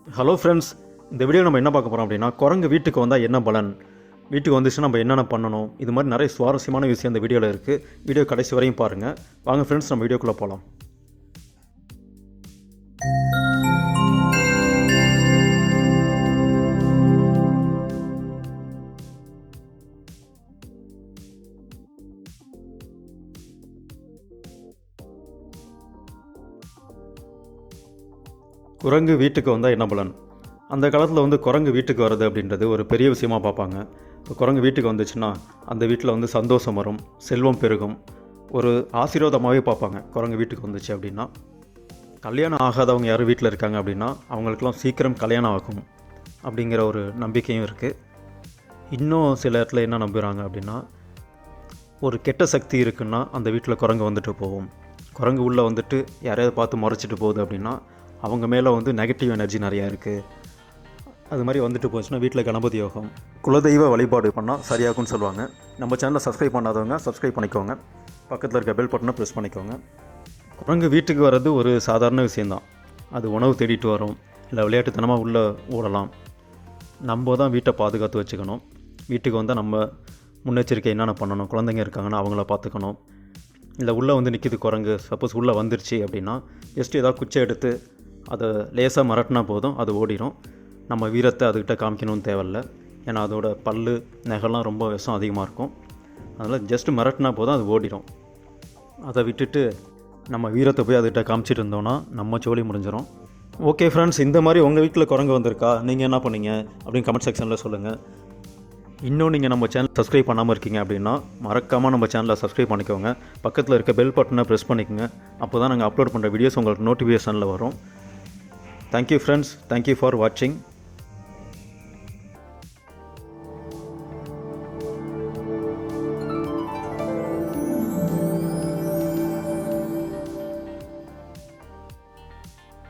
Hello friends, இந்த video நம்ம என்ன பார்க்க போகிறோம் அப்படின்னா, குரங்கு வீட்டுக்கு வந்தால் என்ன பலன், வீட்டுக்கு வந்துச்சுன்னா நம்ம என்னென்ன பண்ணணும், இது மாதிரி நிறைய சுவாரஸ்யமான விஷயம் இந்த வீடியோவில் இருக்குது. வீடியோ கடைசி வரையும் பாருங்கள். வாங்க ஃப்ரெண்ட்ஸ், நம்ம வீடியோக்குள்ளே போகலாம். குரங்கு வீட்டுக்கு வந்தால் என்ன பலன்? அந்த காலத்தில் குரங்கு வீட்டுக்கு வர்றது அப்படின்றது ஒரு பெரிய விஷயமாக பார்ப்பாங்க. இப்போ குரங்கு வீட்டுக்கு வந்துச்சுன்னா அந்த வீட்டில் சந்தோஷம் வரும், செல்வம் பெருகும், ஒரு ஆசீர்வாதமாகவே பார்ப்பாங்க. குரங்கு வீட்டுக்கு வந்துச்சு அப்படின்னா, கல்யாணம் ஆகாதவங்க யாரும் வீட்டில் இருக்காங்க அப்படின்னா அவங்களுக்கெல்லாம் சீக்கிரம் கல்யாணம் ஆகும் அப்படிங்கிற ஒரு நம்பிக்கையும் இருக்குது. இன்னும் சில இடத்துல என்ன நம்புகிறாங்க அப்படின்னா, ஒரு கெட்ட சக்தி இருக்குன்னா அந்த வீட்டில் குரங்கு வந்துட்டு போகும். குரங்கு உள்ளே யாரையாவது பார்த்து முறைச்சிட்டு போகுது அப்படின்னா அவங்க மேலே நெகட்டிவ் எனர்ஜி நிறையா இருக்குது. அது மாதிரி போச்சுன்னா வீட்டில் கணபதி யோகம், குலதெய்வ வழிபாடு பண்ணால் சரியாகும்னு சொல்லுவாங்க. நம்ம சேனலை சப்ஸ்கிரைப் பண்ணாதவங்க சப்ஸ்கிரைப் பண்ணிக்கோங்க. பக்கத்தில் இருக்க பெல் பட்டனை ப்ரெஸ் பண்ணிக்கோங்க. குரங்கு வீட்டுக்கு வர்றது ஒரு சாதாரண விஷயந்தான். அது உணவு தேடிட்டு வரும், இல்லை விளையாட்டுத்தனமாக உள்ளே ஓடலாம். நம்ம தான் வீட்டை பாதுகாத்து வச்சுக்கணும். வீட்டுக்கு வந்தால் நம்ம முன்னெச்சரிக்கை என்னென்ன பண்ணணும், குழந்தைங்க இருக்காங்கன்னா அவங்கள பார்த்துக்கணும். இல்லை உள்ளே நிற்கிது குரங்கு, சப்போஸ் உள்ளே வந்துருச்சு அப்படின்னா ஜஸ்ட் ஏதாவது குச்சை எடுத்து அதை லேசாக மரட்டினா போதும், அது ஓடிடும். நம்ம வீரத்தை அதுக்கிட்ட காமிக்கணும்னு தேவையில்லை. ஏன்னா அதோட பல் நெகெல்லாம் ரொம்ப விஷம் அதிகமாக இருக்கும். அதனால் ஜஸ்ட்டு மிரட்டினா போதும், அது ஓடிடும். அதை விட்டுட்டு நம்ம வீரத்தை போய் அதுக்கிட்ட காமிச்சிட்டு இருந்தோன்னா நம்ம சோழி முடிஞ்சிடும். ஓகே ஃப்ரெண்ட்ஸ், இந்த மாதிரி உங்கள் வீட்டில் குரங்கு வந்திருக்கா, நீங்கள் என்ன பண்ணீங்க அப்படின்னு கமெண்ட் செக்ஷனில் சொல்லுங்கள். இன்னும் நீங்கள் நம்ம சேனல் சப்ஸ்கிரைப் பண்ணாமல் இருக்கீங்க அப்படின்னா மறக்காமல் நம்ம சேனலை சப்ஸ்கிரைப் பண்ணிக்கோங்க. பக்கத்தில் இருக்க பெல் பட்டனை ப்ரெஸ் பண்ணிக்கோங்க. அப்போ தான் நாங்கள் அப்லோட் பண்ணுற வீடியோஸ் உங்களுக்கு நோட்டிஃபிகேஷனில் வரும். Thank you friends, thank you for watching.